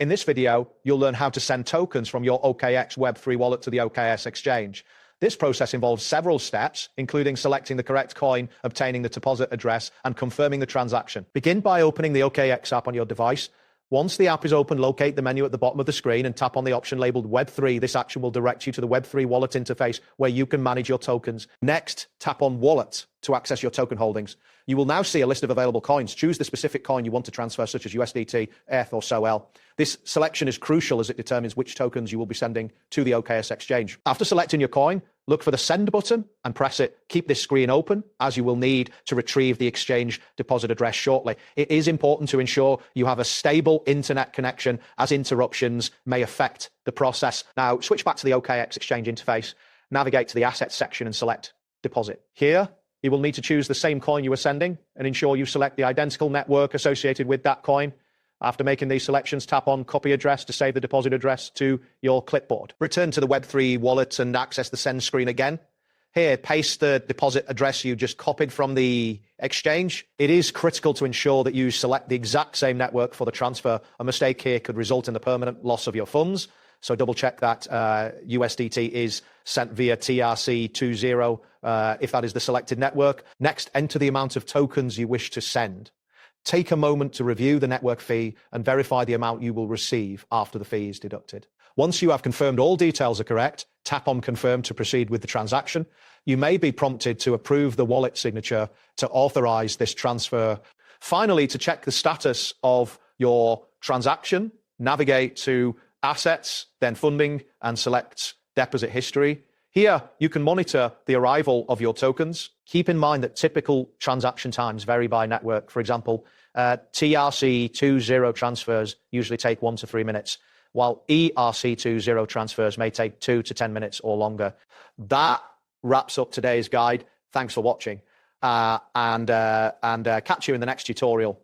In this video, you'll learn how to send tokens from your OKX Web3 wallet to the OKS exchange. This process involves several steps, including selecting the correct coin, obtaining the deposit address, and confirming the transaction. Begin by opening the OKX app on your device. Once the app is open, locate the menu at the bottom of the screen and tap on the option labeled Web3. This action will direct you to the Web3 wallet interface where you can manage your tokens. Next, tap on Wallet to access your token holdings. You will now see a list of available coins. Choose the specific coin you want to transfer, such as USDT, ETH, or SOL. This selection is crucial as it determines which tokens you will be sending to the OKS exchange. After selecting your coin, look for the Send button and press it. Keep this screen open, as you will need to retrieve the exchange deposit address shortly. It is important to ensure you have a stable internet connection, as interruptions may affect the process. Now, switch back to the OKX exchange interface, navigate to the Assets section and select Deposit. Here, you will need to choose the same coin you are sending and ensure you select the identical network associated with that coin. After making these selections, tap on Copy Address to save the deposit address to your clipboard. Return to the Web3 wallet and access the Send screen again. Here, paste the deposit address you just copied from the exchange. It is critical to ensure that you select the exact same network for the transfer. A mistake here could result in the permanent loss of your funds. So double check that USDT is sent via TRC20 if that is the selected network. Next, enter the amount of tokens you wish to send. Take a moment to review the network fee and verify the amount you will receive after the fee is deducted. Once you have confirmed all details are correct, tap on Confirm to proceed with the transaction. You may be prompted to approve the wallet signature to authorize this transfer. Finally, to check the status of your transaction, navigate to Assets, then Funding, and select Deposit History. Here, you can monitor the arrival of your tokens. Keep in mind that typical transaction times vary by network. For example, TRC20 transfers usually take 1 to 3 minutes, while ERC20 transfers may take 2 to 10 minutes or longer. That wraps up today's guide. Thanks for watching, and catch you in the next tutorial.